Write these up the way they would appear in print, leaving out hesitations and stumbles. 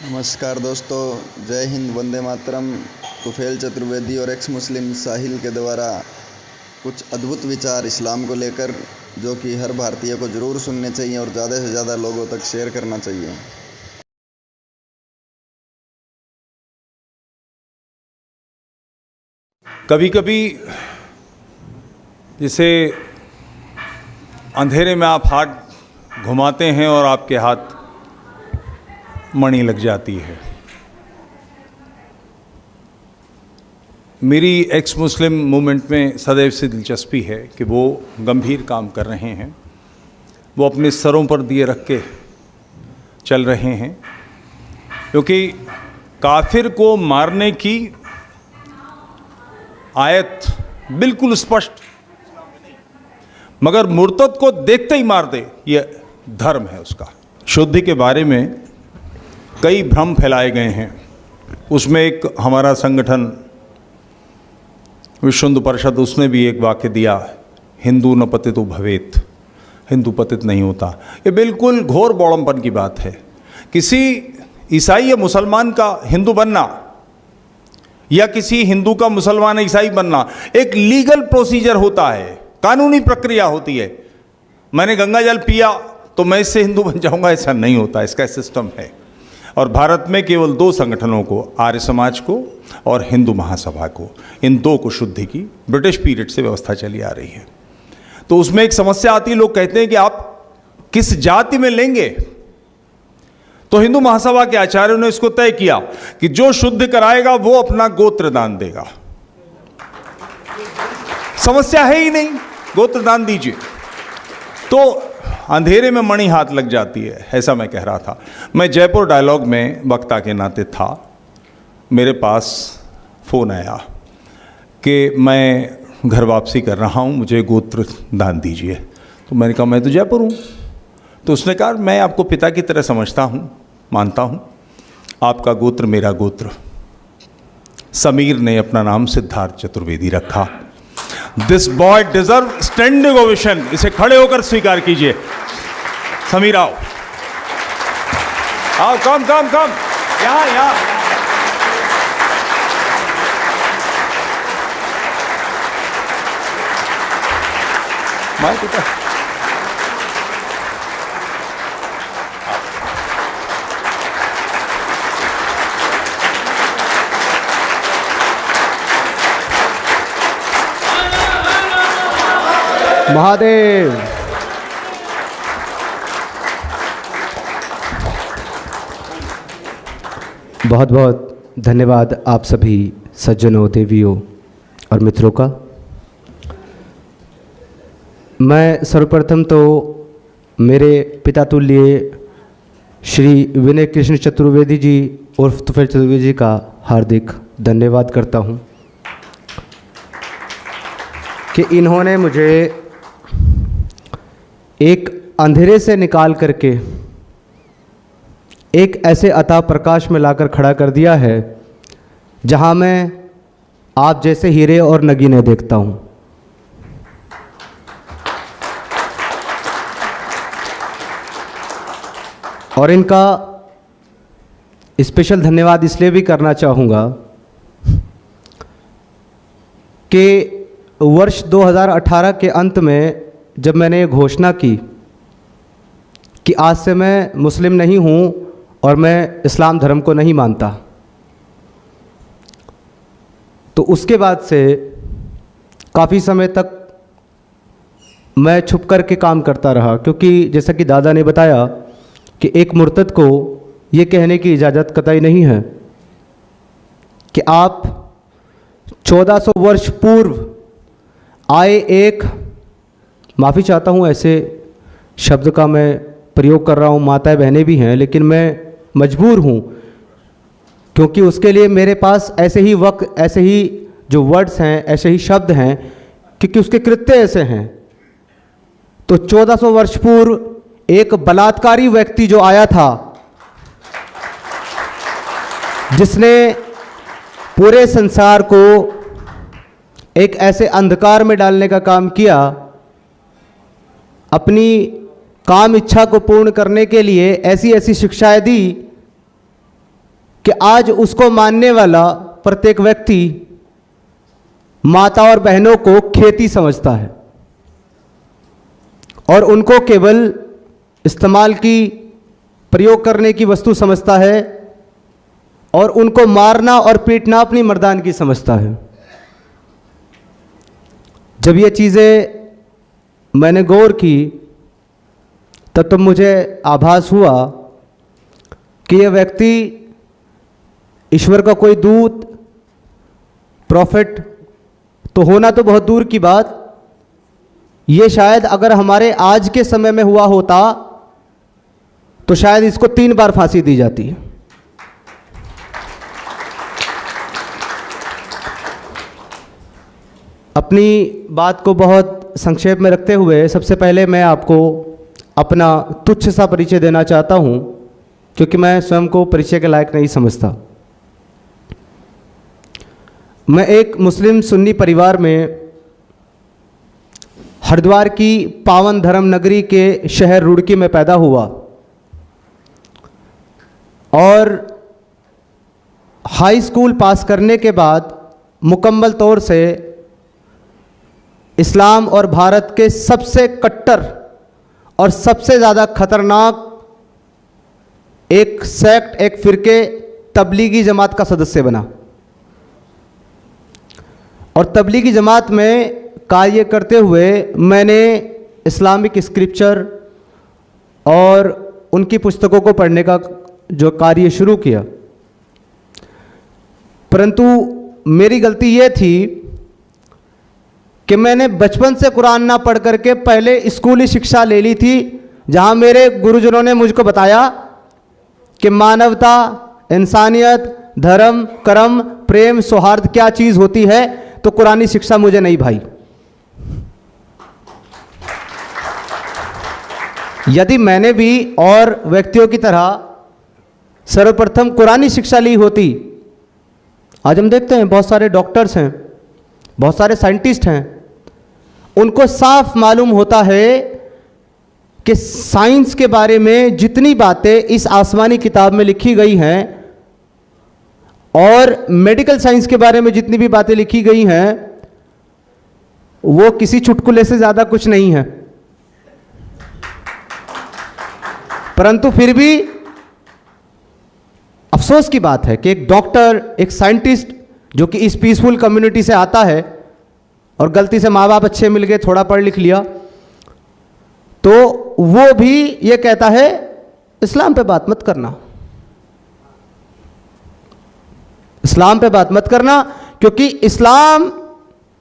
नमस्कार दोस्तों, जय हिंद, वंदे मातरम। तुफैल चतुर्वेदी और एक्स मुस्लिम साहिल के द्वारा कुछ अद्भुत विचार इस्लाम को लेकर, जो कि हर भारतीय को ज़रूर सुनने चाहिए और ज़्यादा से ज़्यादा लोगों तक शेयर करना चाहिए। कभी कभी जैसे अंधेरे में आप हाथ घुमाते हैं और आपके हाथ मणि लग जाती है। मेरी एक्स मुस्लिम मूवमेंट में सदैव से दिलचस्पी है कि वो गंभीर काम कर रहे हैं, वो अपने सरों पर दिए रख के चल रहे हैं, क्योंकि काफिर को मारने की आयत बिल्कुल स्पष्ट, मगर मुर्तद को देखते ही मार दे, ये धर्म है उसका। शुद्धि के बारे में कई भ्रम फैलाए गए हैं। उसमें एक हमारा संगठन विश्व हिंदू परिषद, उसने भी एक वाक्य दिया, हिंदू न पतितो भवेत, हिंदू पतित नहीं होता। ये बिल्कुल घोर बौड़मपन की बात है। किसी ईसाई या मुसलमान का हिंदू बनना या किसी हिंदू का मुसलमान ईसाई बनना एक लीगल प्रोसीजर होता है, कानूनी प्रक्रिया होती है। मैंने गंगा जल पिया तो मैं इससे हिंदू बन जाऊंगा, ऐसा नहीं होता। इसका सिस्टम है। और भारत में केवल दो संगठनों को, आर्य समाज को और हिंदू महासभा को, इन दो को शुद्धि की ब्रिटिश पीरियड से व्यवस्था चली आ रही है। तो उसमें एक समस्या आती है, लोग कहते हैं कि आप किस जाति में लेंगे। तो हिंदू महासभा के आचार्यों ने इसको तय किया कि जो शुद्ध कराएगा वो अपना गोत्र दान देगा। समस्या है ही नहीं, गोत्र दान दीजिए। तो अंधेरे में मणि हाथ लग जाती है, ऐसा मैं कह रहा था। मैं जयपुर डायलॉग में वक्ता के नाते था, मेरे पास फ़ोन आया कि मैं घर वापसी कर रहा हूँ, मुझे गोत्र दान दीजिए। तो मैंने कहा मैं तो जयपुर हूँ। तो उसने कहा मैं आपको पिता की तरह समझता हूँ, मानता हूँ, आपका गोत्र मेरा गोत्र। समीर ने अपना नाम सिद्धार्थ चतुर्वेदी रखा। This boy deserve standing ovation. इसे खड़े होकर स्वीकार कीजिए। समीर आओ, आओ, कम कम कम, यहाँ यहाँ। मार पिता। महादेव। बहुत बहुत धन्यवाद आप सभी सज्जनों, देवियों और मित्रों का। मैं सर्वप्रथम तो मेरे पिता तुल्य श्री विनय कृष्ण चतुर्वेदी जी उर्फ तुफैल चतुर्वेदी जी का हार्दिक धन्यवाद करता हूँ कि इन्होंने मुझे एक अंधेरे से निकाल करके एक ऐसे अता प्रकाश में लाकर खड़ा कर दिया है जहां मैं आप जैसे हीरे और नगीने देखता हूं। और इनका स्पेशल धन्यवाद इसलिए भी करना चाहूँगा कि वर्ष 2018 के अंत में जब मैंने ये घोषणा की कि आज से मैं मुस्लिम नहीं हूँ और मैं इस्लाम धर्म को नहीं मानता, तो उसके बाद से काफ़ी समय तक मैं छुप कर के काम करता रहा, क्योंकि जैसा कि दादा ने बताया कि एक मुर्तद को ये कहने की इजाज़त कतई नहीं है कि आप 1400 वर्ष पूर्व आए एक, माफ़ी चाहता हूँ ऐसे शब्द का मैं प्रयोग कर रहा हूँ, माताएं बहनें भी हैं, लेकिन मैं मजबूर हूँ क्योंकि उसके लिए मेरे पास ऐसे ही वक्त, ऐसे ही जो वर्ड्स हैं, ऐसे ही शब्द हैं, क्योंकि उसके कृत्य ऐसे हैं। तो 1400 वर्ष पूर्व एक बलात्कारी व्यक्ति जो आया था, जिसने पूरे संसार को एक ऐसे अंधकार में डालने का काम किया, अपनी काम इच्छा को पूर्ण करने के लिए ऐसी ऐसी शिक्षाएं दी कि आज उसको मानने वाला प्रत्येक व्यक्ति माता और बहनों को खेती समझता है और उनको केवल इस्तेमाल की, प्रयोग करने की वस्तु समझता है और उनको मारना और पीटना अपनी मर्दानगी समझता है। जब ये चीज़ें मैंने गौर की तब तो मुझे आभास हुआ कि यह व्यक्ति ईश्वर का कोई दूत, प्रॉफिट तो होना तो बहुत दूर की बात, ये शायद अगर हमारे आज के समय में हुआ होता तो शायद इसको 3 बार फांसी दी जाती। अपनी बात को बहुत संक्षेप में रखते हुए सबसे पहले मैं आपको अपना तुच्छ सा परिचय देना चाहता हूं, क्योंकि मैं स्वयं को परिचय के लायक नहीं समझता। मैं एक मुस्लिम सुन्नी परिवार में हरिद्वार की पावन धर्म नगरी के शहर रुड़की में पैदा हुआ और हाई स्कूल पास करने के बाद मुकम्मल तौर से इस्लाम और भारत के सबसे कट्टर और सबसे ज़्यादा खतरनाक एक सेक्ट, एक फ़िरके तबलीगी जमात का सदस्य बना और तबलीगी जमात में कार्य करते हुए मैंने इस्लामिक स्क्रिप्चर और उनकी पुस्तकों को पढ़ने का जो कार्य शुरू किया। परंतु मेरी गलती ये थी कि मैंने बचपन से कुरान ना पढ़ करके पहले स्कूली शिक्षा ले ली थी, जहाँ मेरे गुरुजनों ने मुझको बताया कि मानवता, इंसानियत, धर्म, कर्म, प्रेम, सौहार्द क्या चीज़ होती है, तो कुरानी शिक्षा मुझे नहीं भाई। यदि मैंने भी और व्यक्तियों की तरह सर्वप्रथम कुरानी शिक्षा ली होती, आज हम देखते हैं बहुत सारे डॉक्टर्स हैं, बहुत सारे साइंटिस्ट हैं, उनको साफ मालूम होता है कि साइंस के बारे में जितनी बातें इस आसमानी किताब में लिखी गई हैं और मेडिकल साइंस के बारे में जितनी भी बातें लिखी गई हैं वो किसी चुटकुले से ज़्यादा कुछ नहीं है। परंतु फिर भी अफसोस की बात है कि एक डॉक्टर, एक साइंटिस्ट जो कि इस पीसफुल कम्युनिटी से आता है और गलती से माँ बाप अच्छे मिल गए, थोड़ा पढ़ लिख लिया, तो वो भी ये कहता है इस्लाम पे बात मत करना, इस्लाम पे बात मत करना, क्योंकि इस्लाम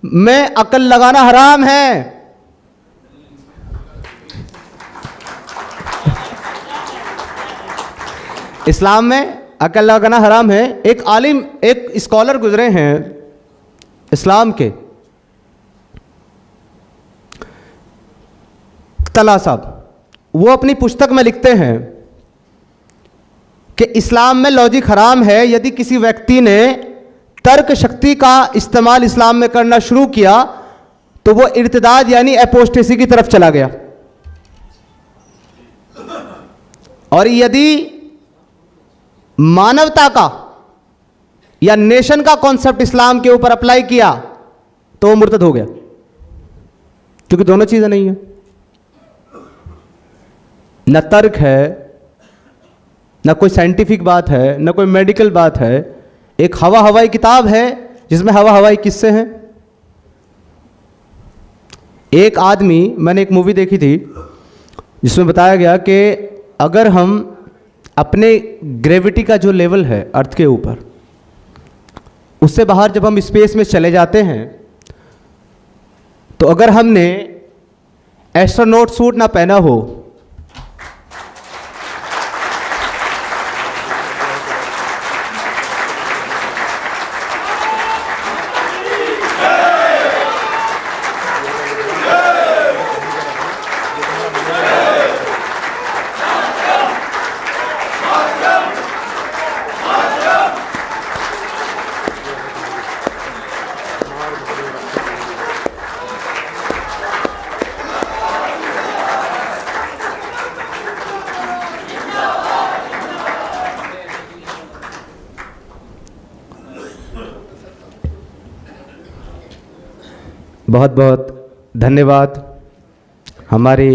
में अकल लगाना हराम है। इस्लाम में अकल लगाना हराम है। एक आलिम, एक स्कॉलर गुजरे हैं इस्लाम के, तला साहब, वो अपनी पुस्तक में लिखते हैं कि इस्लाम में लॉजिक हराम है। यदि किसी व्यक्ति ने तर्क शक्ति का इस्तेमाल इस्लाम में करना शुरू किया तो वो इर्तिदाद यानी एपोस्टेसी की तरफ चला गया, और यदि मानवता का या नेशन का कॉन्सेप्ट इस्लाम के ऊपर अप्लाई किया तो वो मुर्तद हो गया, क्योंकि दोनों चीजें नहीं है, न तर्क है, न कोई साइंटिफिक बात है, न कोई मेडिकल बात है। एक हवा हवाई किताब है जिसमें हवा हवाई किस्से हैं। एक आदमी, मैंने एक मूवी देखी थी जिसमें बताया गया कि अगर हम अपने ग्रेविटी का जो लेवल है अर्थ के ऊपर, उससे बाहर जब हम स्पेस में चले जाते हैं तो अगर हमने एस्ट्रोनॉट सूट ना पहना हो बहुत बहुत धन्यवाद हमारे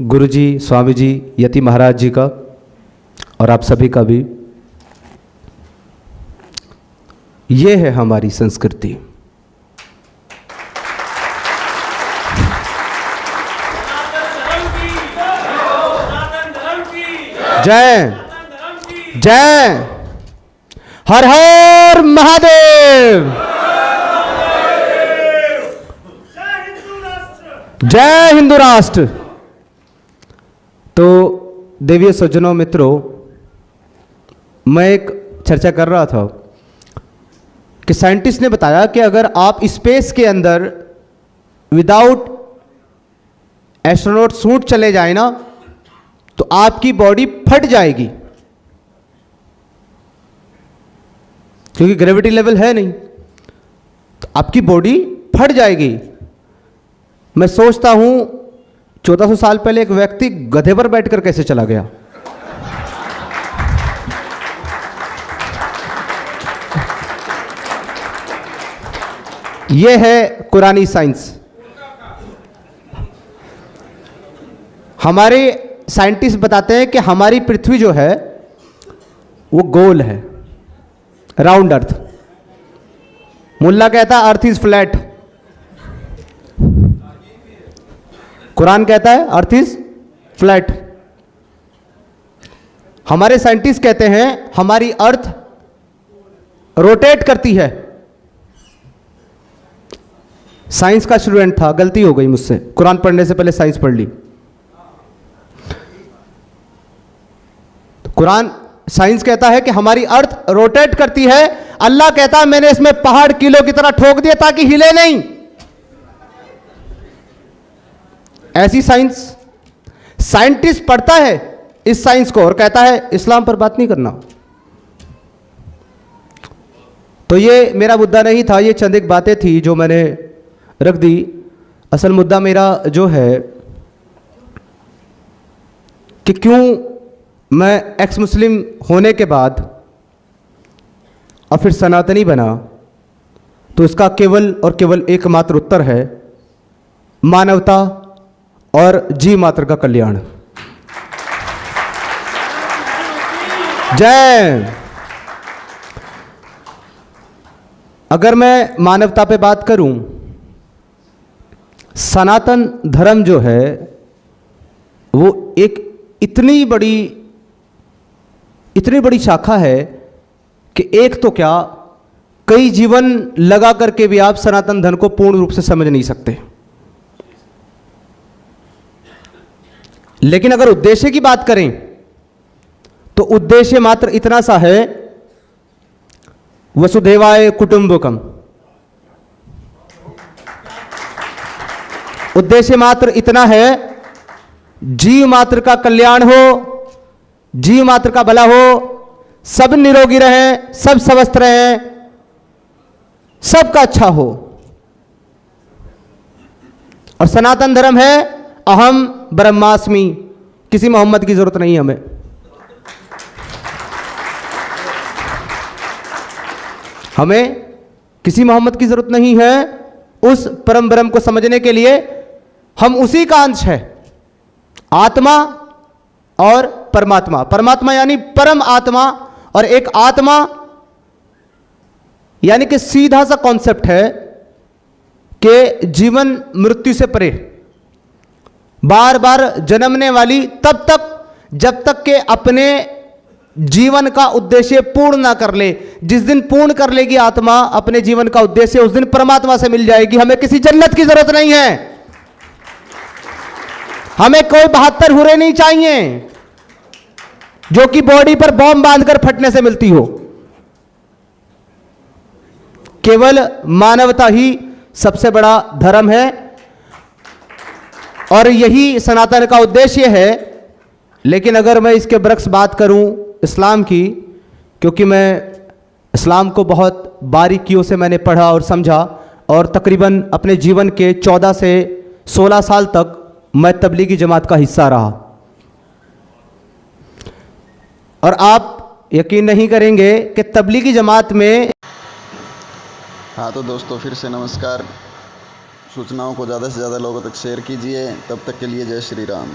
गुरुजी स्वामी जी यति महाराज जी का और आप सभी का भी। ये है हमारी संस्कृति। जय जय हर हर महादेव। जय हिंदू राष्ट्र। तो देवीय सज्जनों मित्रों, मैं एक चर्चा कर रहा था कि साइंटिस्ट ने बताया कि अगर आप स्पेस के अंदर विदाउट एस्ट्रोनॉट सूट चले जाए ना तो आपकी बॉडी फट जाएगी, क्योंकि ग्रेविटी लेवल है नहीं, तो आपकी बॉडी फट जाएगी। मैं सोचता हूं 1400 साल पहले एक व्यक्ति गधे पर बैठकर कैसे चला गया। यह है कुरानी साइंस। हमारे साइंटिस्ट बताते हैं कि हमारी पृथ्वी जो है वो गोल है, राउंड अर्थ। मुल्ला कहता है अर्थ इज फ्लैट, कुरान कहता है अर्थ इज फ्लैट। हमारे साइंटिस्ट कहते हैं हमारी अर्थ रोटेट करती है। साइंस का स्टूडेंट था, गलती हो गई मुझसे, कुरान पढ़ने से पहले साइंस पढ़ ली। कुरान साइंस कहता है कि हमारी अर्थ रोटेट करती है। अल्लाह कहता है मैंने इसमें पहाड़ किलो की तरह ठोक दिया ताकि हिले नहीं। ऐसी साइंस साइंटिस्ट पढ़ता है इस साइंस को और कहता है इस्लाम पर बात नहीं करना। तो ये मेरा मुद्दा नहीं था, ये चंद एक बातें थी जो मैंने रख दी। असल मुद्दा मेरा जो है कि क्यों मैं एक्स मुस्लिम होने के बाद और फिर सनातनी बना, तो इसका केवल और केवल एकमात्र उत्तर है मानवता और जीव मात्र का कल्याण। जय। अगर मैं मानवता पे बात करूं, सनातन धर्म जो है वो एक इतनी बड़ी शाखा है कि एक तो क्या कई जीवन लगा करके भी आप सनातन धर्म को पूर्ण रूप से समझ नहीं सकते। लेकिन अगर उद्देश्य की बात करें तो उद्देश्य मात्र इतना सा है, वसुधैवाय कुटुंबकम। उद्देश्य मात्र इतना है जीव मात्र का कल्याण हो, जीव मात्र का भला हो, सब निरोगी रहें, सब स्वस्थ रहें, सबका अच्छा हो। और सनातन धर्म है अहम ब्रह्मास्मि। किसी मोहम्मद की जरूरत नहीं हमें। हमें किसी मोहम्मद की जरूरत नहीं है। उस परम ब्रह्म को समझने के लिए हम उसी का अंश है, आत्मा और परमात्मा। परमात्मा यानी परम आत्मा, और एक आत्मा यानी कि सीधा सा कॉन्सेप्ट है कि जीवन मृत्यु से परे, बार बार जन्मने वाली तब तक जब तक के अपने जीवन का उद्देश्य पूर्ण ना कर ले। जिस दिन पूर्ण कर लेगी आत्मा अपने जीवन का उद्देश्य, उस दिन परमात्मा से मिल जाएगी। हमें किसी जन्नत की जरूरत नहीं है, हमें कोई 72 हुरे नहीं चाहिए जो कि बॉडी पर बॉम्ब बांधकर फटने से मिलती हो। केवल मानवता ही सबसे बड़ा धर्म है और यही सनातन का उद्देश्य है। लेकिन अगर मैं इसके बरक्स बात करूं इस्लाम की, क्योंकि मैं इस्लाम को बहुत बारीकियों से मैंने पढ़ा और समझा, और तकरीबन अपने जीवन के 14 से 16 साल तक मैं तबलीगी जमात का हिस्सा रहा। और आप यकीन नहीं करेंगे कि तबलीगी जमात में। हाँ तो दोस्तों फिर से नमस्कार। सूचनाओं को ज़्यादा से ज़्यादा लोगों तक शेयर कीजिए। तब तक के लिए जय श्री राम।